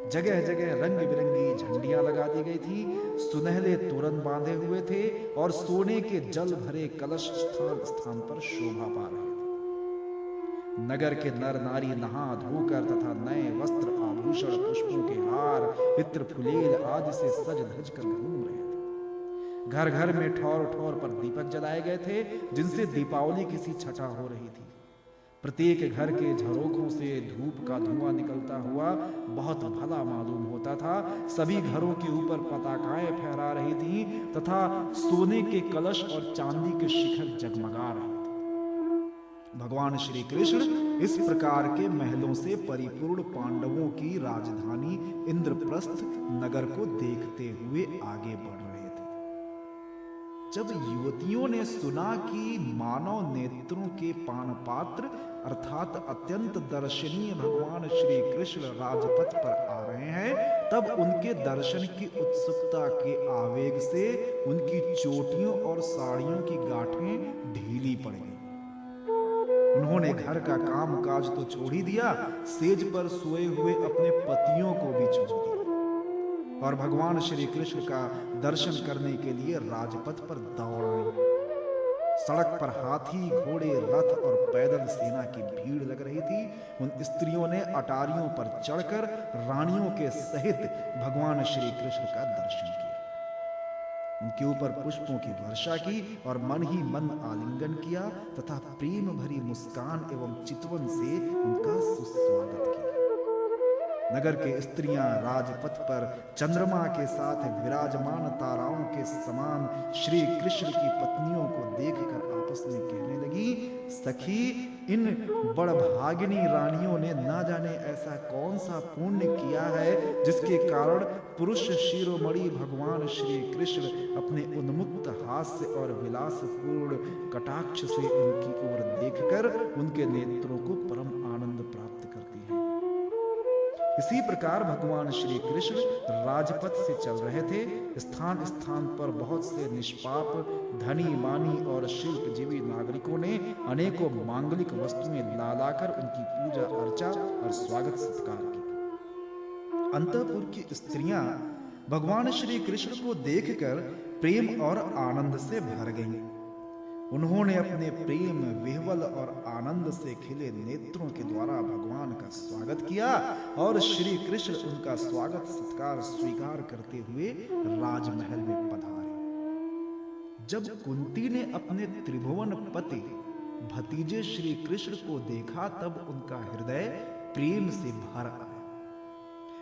जगह जगह रंग बिरंगी झंडियां लगा दी गई थी, सुनहले तोरण बांधे हुए थे और सोने के जल भरे कलश स्थान स्थान पर शोभा पा रहे थे। नगर के नर नारी नहा धोकर तथा नए वस्त्र, आभूषण, पुष्पों के हार, इत्र, फुलेल आदि से सज धज कर घूम रहे थे। घर घर में ठौर ठौर पर दीपक जलाए गए थे, जिनसे दीपावली किसी छठा हो रही थी। प्रत्येक घर के झरोखों से धूप का धुआं निकलता हुआ बहुत भला मालूम होता था। सभी घरों के ऊपर पताकाएं फहरा रही थीं तथा सोने के कलश और चांदी के शिखर जगमगा रहे थे। भगवान श्री कृष्ण इस प्रकार के महलों से परिपूर्ण पांडवों की राजधानी इंद्रप्रस्थ नगर को देखते हुए आगे बढ़ रहे थे। जब युवतियों ने सुना कि मानव नेत्रों के पानपात्र अर्थात अत्यंत दर्शनीय भगवान श्री कृष्ण राजपथ पर आ रहे हैं, तब उनके दर्शन की उत्सुकता के आवेग से उनकी चोटियों और साड़ियों की गांठें ढीली पड़ गई। उन्होंने घर का काम काज तो छोड़ ही दिया, सेज पर सोए हुए अपने पतियों को भी छोड़ दिया और भगवान श्री कृष्ण का दर्शन करने के लिए राजपथ पर दौड़ आई। सड़क पर हाथी, घोड़े, रथ और पैदल सेना की भीड़ लग रही थी। उन स्त्रियों ने अटारियों पर चढ़कर रानियों के सहित भगवान श्री कृष्ण का दर्शन किया। उनके ऊपर पुष्पों की वर्षा की और मन ही मन आलिंगन किया तथा प्रेम भरी मुस्कान एवं चितवन से उनका सुस्वागत किया। नगर के स्त्रियां राजपथ पर चंद्रमा के साथ विराजमान ताराओं के समान श्री कृष्ण की पत्नियों को देखकर आपस में कहने लगी, सखी, इन बड़भागिनी रानियों ने ना जाने ऐसा कौन सा पुण्य किया है जिसके कारण पुरुष शिरोमणि भगवान श्री कृष्ण अपने उन्मुक्त हास्य और विलासपूर्ण कटाक्ष से उनकी ओर देखकर उनके नेत्रों को परम आनंद प्राप्त करती है। इसी प्रकार भगवान श्री कृष्ण राजपथ से चल रहे थे। स्थान स्थान पर बहुत से निष्पाप, धनी, मानी और शिल्पजीवी नागरिकों ने अनेकों मांगलिक वस्तुएं ला लाकर उनकी पूजा अर्चा और स्वागत सत्कार की। अंतःपुर की स्त्रियां भगवान श्री कृष्ण को देखकर प्रेम और आनंद से भर गईं। उन्होंने अपने प्रेम, विह्वल और आनंद से खिले नेत्रों के द्वारा भगवान का स्वागत किया और श्री कृष्ण उनका स्वागत सत्कार स्वीकार करते हुए राजमहल में पधारे। जब कुंती ने अपने त्रिभुवन पति भतीजे श्री कृष्ण को देखा, तब उनका हृदय प्रेम से भर आया।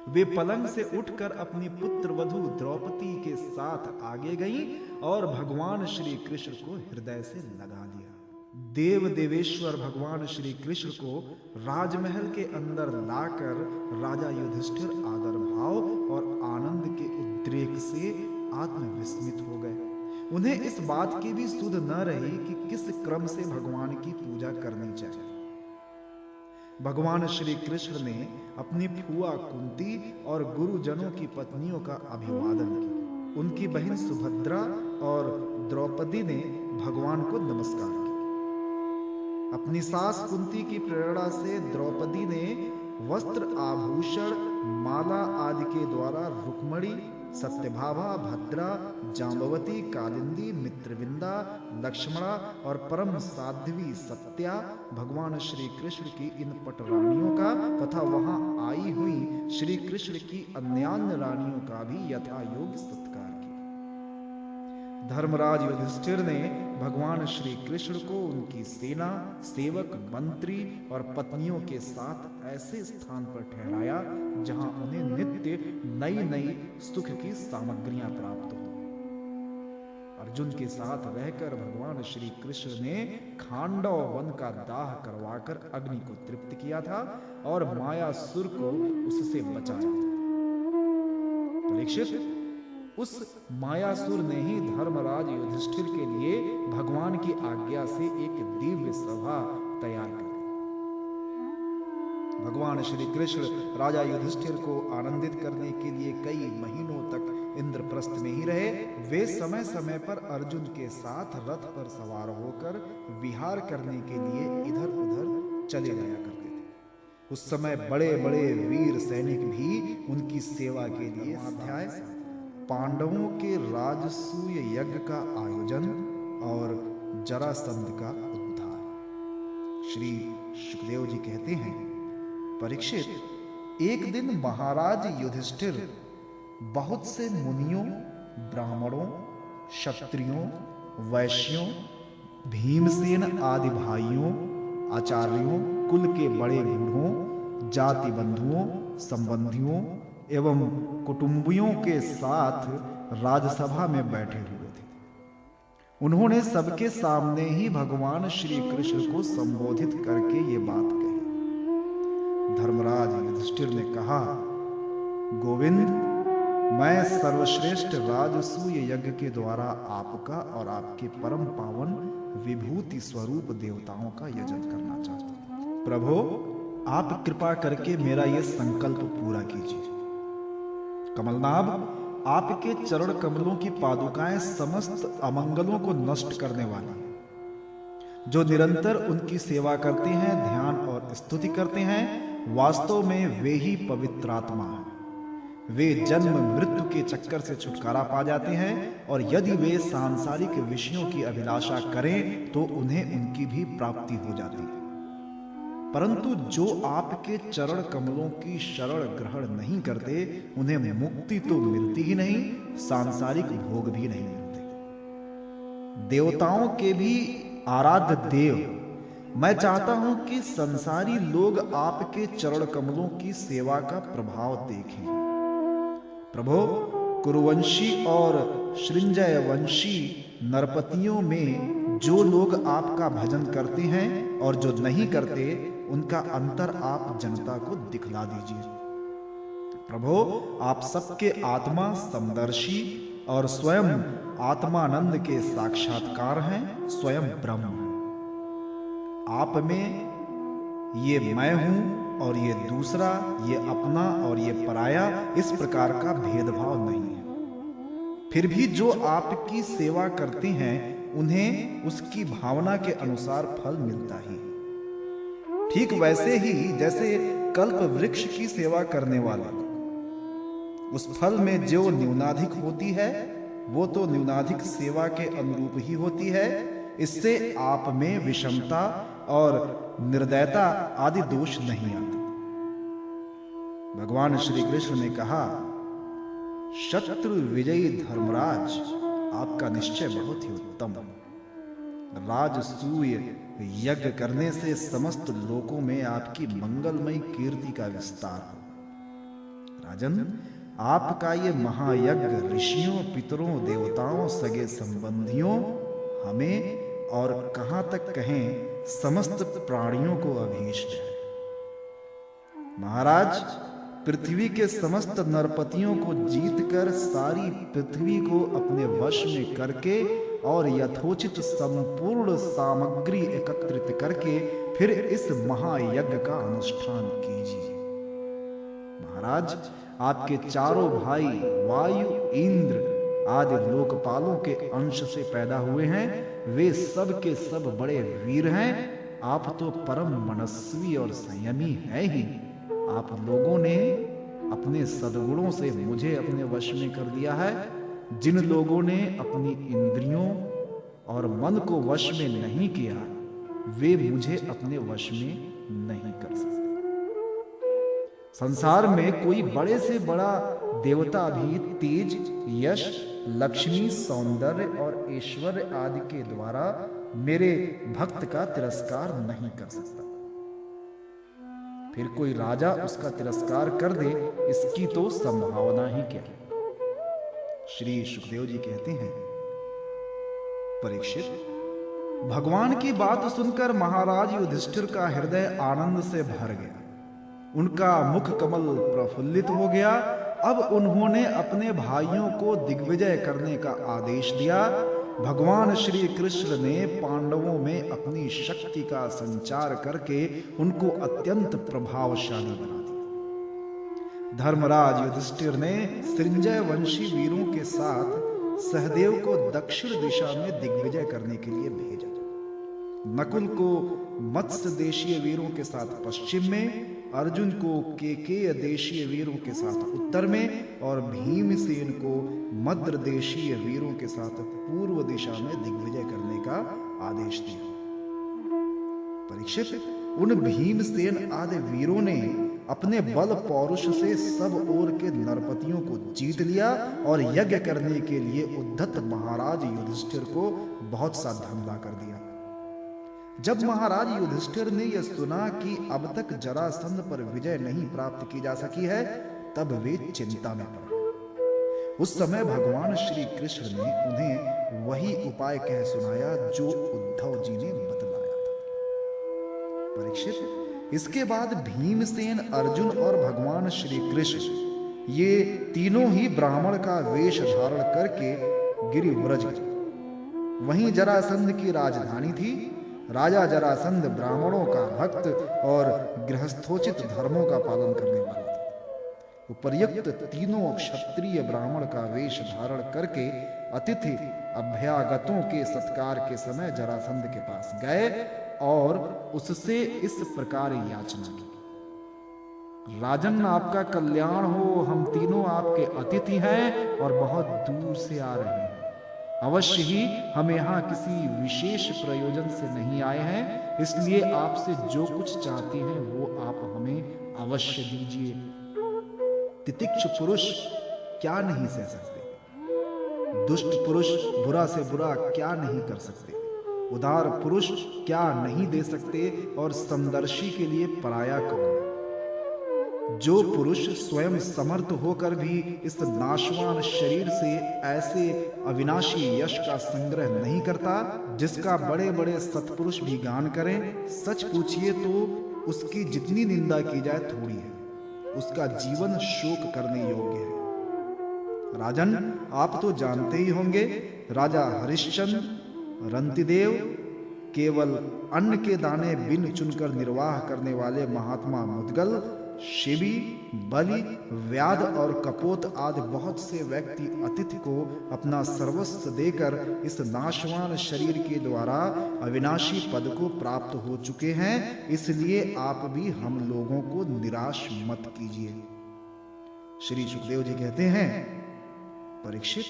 वे पलंग से उठकर अपनी पुत्र वधू द्रौपदी के साथ आगे गईं और भगवान श्री कृष्ण को हृदय से लगा लिया। देव देवेश्वर भगवान श्री कृष्ण को राजमहल के अंदर लाकर राजा युधिष्ठिर आदर भाव और आनंद के उद्रेक से आत्मविस्मित हो गए। उन्हें इस बात की भी सुध न रही कि किस क्रम से भगवान की पूजा करनी चाहिए। भगवान श्री कृष्ण ने अपनी फुआ कुंती और गुरुजनों की पत्नियों का अभिवादन किया। उनकी बहन सुभद्रा और द्रौपदी ने भगवान को नमस्कार किया। अपनी सास कुंती की प्रेरणा से द्रौपदी ने वस्त्र, आभूषण, माला आदि के द्वारा रुक्मणी, सत्यभामा, भद्रा, जांबवती, कालिंदी, मित्रविंदा, लक्ष्मणा और परम साध्वी सत्या भगवान श्री कृष्ण की इन पटरानियों का तथा वहां आई हुई श्री कृष्ण की अन्यान्य रानियों का भी यथा योग्य सत्कार किया। धर्मराज युधिष्ठिर ने भगवान श्री कृष्ण को उनकी सेना, सेवक, मंत्री और पत्नियों के साथ ऐसे स्थान पर ठहराया जहां उन्हें नित्य नई नई सुख की सामग्रियां प्राप्त हो। अर्जुन के साथ रहकर भगवान श्री कृष्ण ने खांडव वन का दाह करवाकर अग्नि को तृप्त किया था और मायासुर को उससे बचाया था। परीक्षित, उस मायासुर ने ही धर्मराज युधिष्ठिर के लिए भगवान की आज्ञा से एक दिव्य सभा तैयार कर दी। भगवान श्री कृष्ण राजा युधिष्ठिर को आनंदित करने के लिए कई महीनों तक इंद्रप्रस्थ में ही रहे। वे समय समय पर अर्जुन के साथ रथ पर सवार होकर विहार करने के लिए इधर उधर चले जाया करते थे। उस समय बड़े बड़े वीर सैनिक भी उनकी सेवा के लिए अध्याय पांडवों के राजसूय यज्ञ का आयोजन और जरासंध का उद्धार। श्री सुखदेव जी कहते हैं, परीक्षित, एक दिन महाराज युधिष्ठिर बहुत से मुनियों, ब्राह्मणों, क्षत्रियों, वैश्यों, भीमसेन आदि भाइयों, आचार्यों, कुल के बड़े बूढ़ों, जाति बंधुओं, संबंधियों एवं कुटुंबियों के साथ राजसभा में बैठे हुए थे। उन्होंने सबके सामने ही भगवान श्री कृष्ण को संबोधित करके ये बात कही। धर्मराज युधिष्ठिर ने कहा, गोविंद, मैं सर्वश्रेष्ठ राजसूय यज्ञ के द्वारा आपका और आपके परम पावन विभूति स्वरूप देवताओं का यजन करना चाहता हूं। प्रभु, आप कृपा करके मेरा यह संकल्प पूरा कीजिए। कमलनाभ, आपके चरण कमलों की पादुकाएं समस्त अमंगलों को नष्ट करने वाली हैं। जो निरंतर उनकी सेवा करते हैं, ध्यान और स्तुति करते हैं, वास्तव में वे ही पवित्रात्मा हैं। वे जन्म मृत्यु के चक्कर से छुटकारा पा जाते हैं और यदि वे सांसारिक विषयों की अभिलाषा करें तो उन्हें उनकी भी प्राप्ति हो जाती है। परंतु जो आपके चरण कमलों की शरण ग्रहण नहीं करते, उन्हें मुक्ति तो मिलती ही नहीं, सांसारिक भोग भी नहीं मिलते। देवताओं के भी आराध्य देव, मैं चाहता हूं कि संसारी लोग आपके चरण कमलों की सेवा का प्रभाव देखें। प्रभो, कुरुवंशी और सृंजयवंशी नरपतियों में जो लोग आपका भजन करते हैं और जो नहीं करते, उनका अंतर आप जनता को दिखला दीजिए। प्रभो, आप सबके आत्मा समदर्शी और स्वयं आत्मानंद के साक्षात्कार हैं, स्वयं ब्रह्म हैं। आप में ये मैं हूं और ये दूसरा, ये अपना और ये पराया, इस प्रकार का भेदभाव नहीं है। फिर भी जो आपकी सेवा करते हैं, उन्हें उसकी भावना के अनुसार फल मिलता ही। ठीक वैसे ही जैसे कल्प वृक्ष की सेवा करने वाले, उस फल में जो न्यूनाधिक होती है, वो तो न्यूनाधिक सेवा के अनुरूप ही होती है। इससे आप में विषमता और निर्दयता आदि दोष नहीं आते। भगवान श्री कृष्ण ने कहा, शत्रु विजयी धर्मराज, आपका निश्चय बहुत ही उत्तम। राजसूय यज्ञ करने से समस्त लोकों में आपकी मंगलमयी कीर्ति का विस्तार हो। राजन, आपका ये महायज्ञ ऋषियों, पितरों, देवताओं, सगे संबंधियों, हमें और कहां तक कहें समस्त प्राणियों को अभीष्ट है। महाराज, पृथ्वी के समस्त नरपतियों को जीतकर सारी पृथ्वी को अपने वश में करके और यथोचित संपूर्ण सामग्री एकत्रित करके फिर इस महायज्ञ का अनुष्ठान कीजिए। महाराज, आपके चारों भाई वायु, इंद्र आदि लोकपालों के अंश से पैदा हुए हैं। वे सब के सब बड़े वीर हैं। आप तो परम मनस्वी और संयमी हैं ही। आप लोगों ने अपने सद्गुणों से मुझे अपने वश में कर दिया है। जिन लोगों ने अपनी इंद्रियों और मन को वश में नहीं किया, वे मुझे अपने वश में नहीं कर सकते। संसार में कोई बड़े से बड़ा देवता भी तेज, यश, लक्ष्मी, सौंदर्य और ऐश्वर्य आदि के द्वारा मेरे भक्त का तिरस्कार नहीं कर सकता। फिर कोई राजा उसका तिरस्कार कर दे, इसकी तो संभावना ही क्या है। श्री सुखदेव जी कहते हैं, परीक्षित, भगवान की बात सुनकर महाराज युधिष्ठिर का हृदय आनंद से भर गया। उनका मुख कमल प्रफुल्लित हो गया। अब उन्होंने अपने भाइयों को दिग्विजय करने का आदेश दिया। भगवान श्री कृष्ण ने पांडवों में अपनी शक्ति का संचार करके उनको अत्यंत प्रभावशाली बना दिया। धर्मराज युधिष्ठिर ने सृंजय वंशी वीरों के साथ सहदेव को दक्षिण दिशा में दिग्विजय करने के लिए भेजा। नकुल को मत्स्य देशीय वीरों के साथ पश्चिम में, अर्जुन को केकेय देशीय वीरों के साथ उत्तर में और भीमसेन को मद्र देशीय वीरों के साथ पूर्व दिशा में दिग्विजय करने का आदेश दिया। परीक्षित, उन भीमसेन आदि वीरों ने अपने बल पौरुष से सब ओर के नरपतियों को जीत लिया और यज्ञ करने के लिए उद्धत महाराज युधिष्ठिर को बहुत सा धन ला कर दिया। जब महाराज युधिष्ठिर ने यह सुना कि अब तक जरासंध पर विजय नहीं प्राप्त की जा सकी है, तब वे चिंता में पड़ गए। उस समय भगवान श्री कृष्ण ने उन्हें वही उपाय कह सुनाया जो उद्धव जी ने बतलाया था। परीक्षित, इसके बाद भीमसेन, अर्जुन और भगवान श्री कृष्ण ये तीनों ही ब्राह्मण का वेश धारण करके गिरिव्रज गए। वहीं जरासंध की राजधानी थी। राजा जरासंध ब्राह्मणों का भक्त और गृहस्थोचित धर्मों का पालन करने वाला था। उपर्युक्त तीनों क्षत्रिय ब्राह्मण का वेश धारण करके अतिथि अभ्यागतों के सत्कार के समय जरासंध के पास गए और उससे इस प्रकार याचना की, राजन, आपका कल्याण हो। हम तीनों आपके अतिथि हैं और बहुत दूर से आ रहे हैं। अवश्य ही हम यहाँ किसी विशेष प्रयोजन से नहीं आए हैं, इसलिए आपसे जो कुछ चाहते हैं वो आप हमें अवश्य दीजिए। तितिक्ष पुरुष क्या नहीं सह सकते, दुष्ट पुरुष बुरा से बुरा क्या नहीं कर सकते, उदार पुरुष क्या नहीं दे सकते और समदर्शी के लिए पराया कौन है। जो पुरुष स्वयं समर्थ होकर भी इस नाशवान शरीर से ऐसे अविनाशी यश का संग्रह नहीं करता जिसका बड़े बड़े सत्पुरुष भी गान करें, सच पूछिए तो उसकी जितनी निंदा की जाए थोड़ी है। उसका जीवन शोक करने योग्य है। राजन, आप तो जानते ही होंगे, राजा हरिश्चंद्र, रंतिदेव, केवल अन्न के दाने बिन चुनकर निर्वाह करने वाले महात्मा मुद्गल, शिबी, बलि, व्याध और कपोत आदि बहुत से व्यक्ति अतिथि को अपना सर्वस्व देकर इस नाशवान शरीर के द्वारा अविनाशी पद को प्राप्त हो चुके हैं। इसलिए आप भी हम लोगों को निराश मत कीजिए। श्री सुखदेव जी कहते हैं, परीक्षित,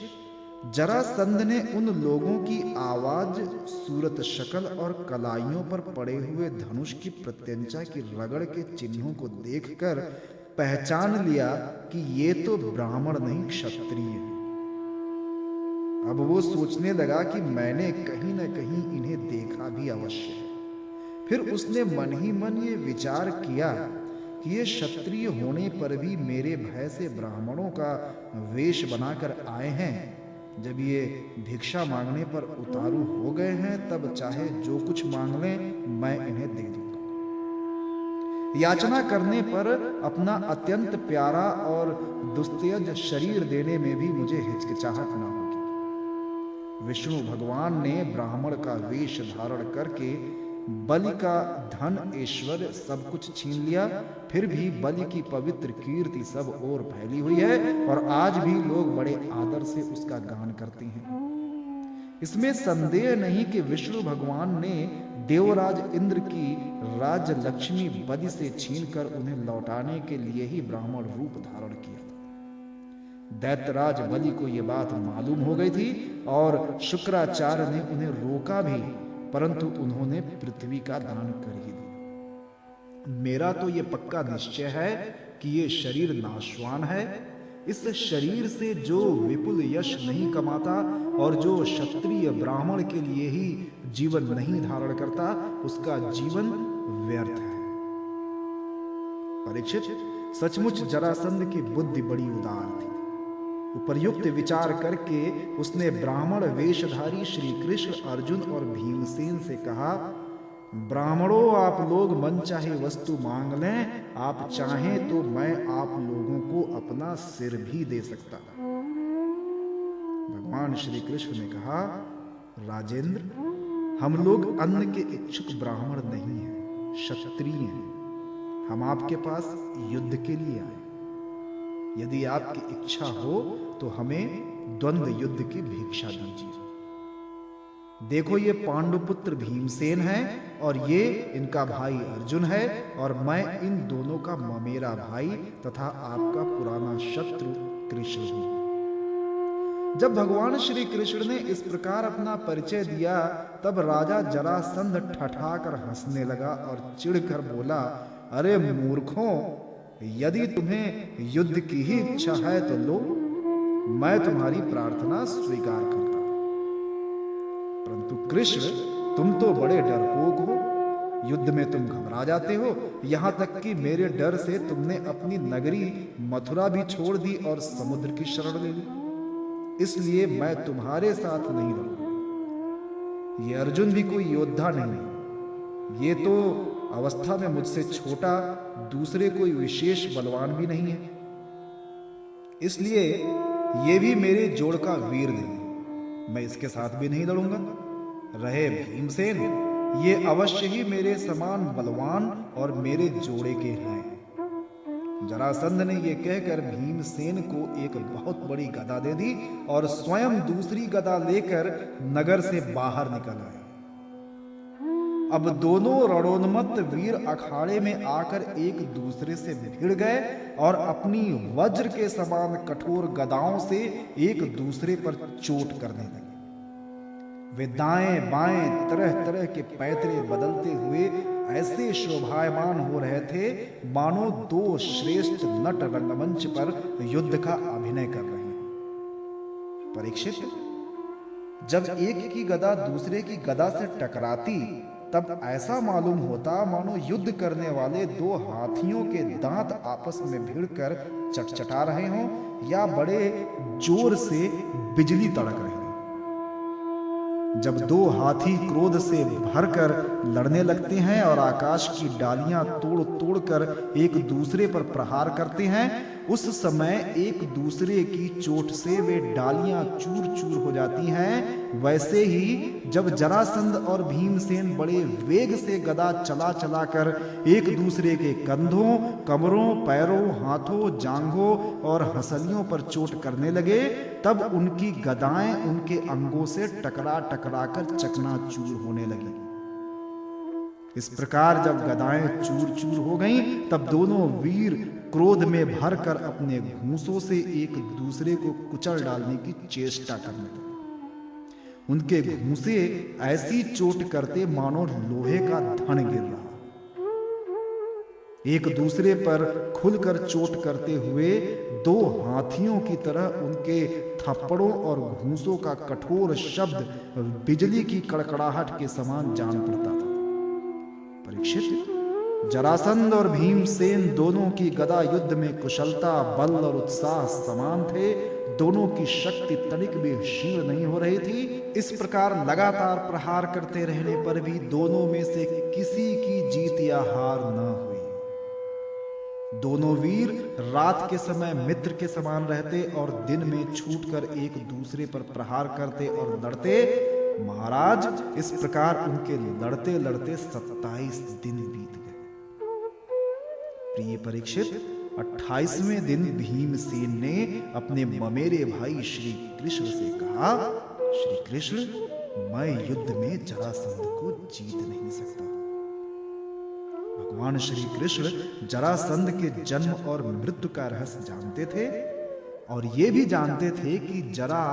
जरासंध ने उन लोगों की आवाज, सूरत शक्ल और कलाइयों पर पड़े हुए धनुष की प्रत्यंचा की रगड़ के चिन्हों को देखकर पहचान लिया कि ये तो ब्राह्मण नहीं क्षत्रिय है। अब वो सोचने लगा कि मैंने कहीं न कहीं इन्हें देखा भी अवश्य है। फिर उसने मन ही मन ये विचार किया कि ये क्षत्रिय होने पर भी मेरे भय से ब्राह्मणों का वेश बनाकर आए हैं। जब ये भिक्षा मांगने पर उतारू हो गए हैं, तब चाहे जो कुछ मांग लें मैं इन्हें दे दूंगा। याचना करने पर अपना अत्यंत प्यारा और दुस्तेज शरीर देने में भी मुझे हिचकिचाहट न होगी। विष्णु भगवान ने ब्राह्मण का वेश धारण करके बलि का धन, ऐश्वर्य सब कुछ छीन लिया। फिर भी बलि की पवित्र कीर्ति सब ओर फैली हुई है और आज भी लोग बड़े आदर से उसका गान करते हैं। इसमें संदेह नहीं कि विष्णु भगवान ने देवराज इंद्र की राज्य लक्ष्मी बलि से छीनकर उन्हें लौटाने के लिए ही ब्राह्मण रूप धारण किया। दैत्यराज बलि को यह बात मालूम हो गई थी और शुक्राचार्य ने उन्हें रोका भी, परंतु उन्होंने पृथ्वी का दान कर ही दिया। मेरा तो यह पक्का निश्चय है कि ये शरीर नाशवान है। इस शरीर से जो विपुल यश नहीं कमाता और जो क्षत्रिय ब्राह्मण के लिए ही जीवन नहीं धारण करता, उसका जीवन व्यर्थ है। परीक्षित, सचमुच जरासंध की बुद्धि बड़ी उदार थी। उपर्युक्त विचार करके उसने ब्राह्मण वेशधारी श्री कृष्ण, अर्जुन और भीमसेन से कहा, ब्राह्मणों, आप लोग मन चाहे वस्तु मांग लें, आप चाहें तो मैं आप लोगों को अपना सिर भी दे सकता। भगवान श्री कृष्ण ने कहा, राजेंद्र, हम लोग अन्न के इच्छुक ब्राह्मण नहीं हैं, क्षत्रिय हैं। हम आपके पास युद्ध के लिए आए। यदि आपकी इच्छा हो तो हमें द्वंद्व युद्ध की भिक्षा दीजिए। देखो, ये पांडुपुत्र भीमसेन है और ये इनका भाई अर्जुन है, और मैं इन दोनों का ममेरा भाई तथा आपका पुराना शत्रु कृष्ण हूं। जब भगवान श्री कृष्ण ने इस प्रकार अपना परिचय दिया, तब राजा जरासंध ठठाकर हंसने लगा और चिढ़कर बोला, अरे मूर्खों, यदि तुम्हें युद्ध की ही इच्छा है तो लो, मैं तुम्हारी प्रार्थना स्वीकार करता। परंतु कृष्ण, तुम तो बड़े डरपोक हो। युद्ध में तुम घबरा जाते हो, यहां तक कि मेरे डर से तुमने अपनी नगरी मथुरा भी छोड़ दी और समुद्र की शरण ले ली। इसलिए मैं तुम्हारे साथ नहीं रहूंगा। ये अर्जुन भी कोई योद्धा नहीं है। ये तो अवस्था में मुझसे छोटा, दूसरे कोई विशेष बलवान भी नहीं है। इसलिए ये भी मेरे जोड़ का वीर नहीं, मैं इसके साथ भी नहीं लड़ूंगा। रहे भीमसेन, ये अवश्य ही मेरे समान बलवान और मेरे जोड़े के हैं। जरासंध ने यह कहकर भीमसेन को एक बहुत बड़ी गदा दे दी और स्वयं दूसरी गदा लेकर नगर से बाहर निकल आए। अब दोनों रणोन्मत्त वीर अखाड़े में आकर एक दूसरे से भिड़ गए और अपनी वज्र के समान कठोर गदाओं से एक दूसरे पर चोट करने लगे। वे दाएं बाएं तरह तरह के पैतरे बदलते हुए ऐसे शोभायमान हो रहे थे मानो दो श्रेष्ठ नट रंगमंच पर युद्ध का अभिनय कर रहे हैं। परीक्षित, जब एक की गदा दूसरे की गदा से टकराती, तब ऐसा मालूम होता मानो युद्ध करने वाले दो हाथियों के दांत आपस में भिड़कर चटचटा रहे हों या बड़े जोर से बिजली तड़क रही हो। जब दो हाथी क्रोध से भरकर लड़ने लगते हैं और आकाश की डालियां तोड़ तोड़ कर एक दूसरे पर प्रहार करते हैं, उस समय एक दूसरे की चोट से वे डालियां चूर चूर हो जाती हैं। वैसे ही जब जरासंध और भीमसेन बड़े वेग से गदा चला चला कर एक दूसरे के कंधों, कमरों, पैरों, हाथों, जांघों और हंसलियों पर चोट करने लगे, तब उनकी गदाएं उनके अंगों से टकरा टकरा कर चकनाचूर होने लगी। इस प्रकार जब गदाएं चूर चूर हो गईं, तब दोनों वीर क्रोध में भरकर अपने घूंसों से एक दूसरे को कुचल डालने की चेष्टा करने लगे। उनके घूंसे ऐसी चोट करते मानो लोहे का धन गिर रहा। एक दूसरे पर खुलकर चोट करते हुए दो हाथियों की तरह उनके थप्पड़ों और घूंसों का कठोर शब्द बिजली की कड़कड़ाहट के समान जान पड़ता था। परीक्षित, जरासंध और भीमसेन दोनों की गदा युद्ध में कुशलता, बल और उत्साह समान थे। दोनों की शक्ति तनिक भी क्षीण नहीं हो रही थी। इस प्रकार लगातार प्रहार करते रहने पर भी दोनों में से किसी की जीत या हार न हुई। दोनों वीर रात के समय मित्र के समान रहते और दिन में छूटकर एक दूसरे पर प्रहार करते और लड़ते। महाराज, इस प्रकार उनके लड़ते लड़ते 27 दिन बीत गए। प्रिय परीक्षित, 28वें दिन भीमसेन ने अपने ममेरे भाई श्री कृष्ण से कहा, श्री कृष्ण, मैं युद्ध में जरासंध को जीत नहीं सकता। भगवान श्री कृष्ण जरासंध के जन्म और मृत्यु का रहस्य जानते थे और ये भी जानते थे कि जरा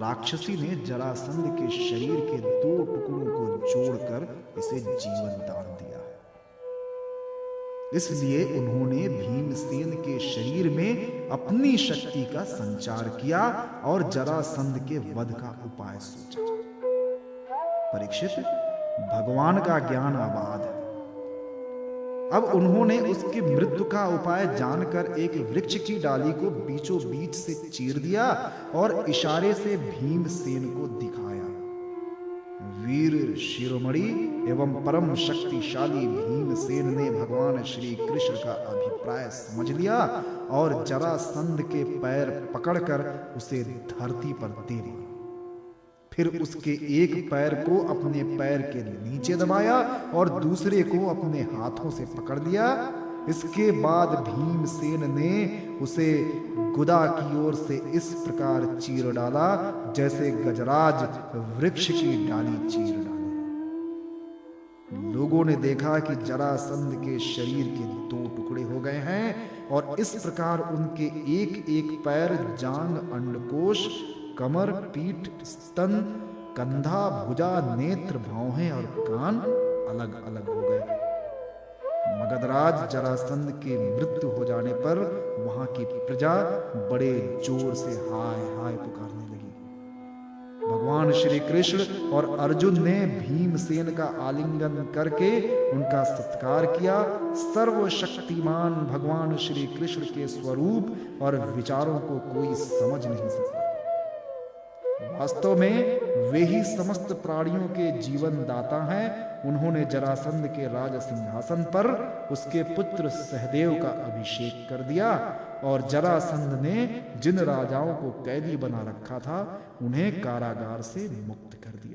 राक्षसी ने जरासंध के शरीर के 2 टुकड़ों को जोड़कर इसे जीवन दान दिया है। इसलिए उन्होंने भीमसेन के शरीर में अपनी शक्ति का संचार किया और जरासंध के वध का उपाय सोचा। परीक्षित, भगवान का ज्ञान अबाध है। अब उन्होंने उसकी मृत्यु का उपाय जानकर एक वृक्ष की डाली को बीचों बीच से चीर दिया और इशारे से भीमसेन को दिखाया। वीर शिरोमणि एवं परम शक्तिशाली भीमसेन ने भगवान श्री कृष्ण का अभिप्राय समझ लिया और जरासंध के पैर पकड़कर उसे धरती पर दे दिया। फिर उसके एक पैर को अपने पैर के नीचे दबाया और दूसरे को अपने हाथों से पकड़ लिया। इसके बाद भीमसेन ने उसे गुदा की ओर से इस प्रकार चीर डाला जैसे गजराज वृक्ष की डाली चीर डाले। लोगों ने देखा कि जरासंध के शरीर के 2 टुकड़े हो गए हैं और इस प्रकार उनके एक एक पैर, जांग, अंडकोश, कमर, पीठ, स्तन, कंधा, भुजा, नेत्र, भौहें और कान अलग अलग हो गए। मगधराज जरासंध की मृत्यु हो जाने पर वहां की प्रजा बड़े जोर से हाय हाय पुकारने लगी। भगवान श्री कृष्ण और अर्जुन ने भीमसेन का आलिंगन करके उनका सत्कार किया। सर्वशक्तिमान भगवान श्री कृष्ण के स्वरूप और विचारों को कोई समझ नहीं सकता। वास्तव में वे ही समस्त प्राणियों के जीवन दाता हैं। उन्होंने जरासंध के राज सिंहासन पर उसके पुत्र सहदेव का अभिषेक कर दिया और जरासंध ने जिन राजाओं को कैदी बना रखा था उन्हें कारागार से मुक्त कर दिया।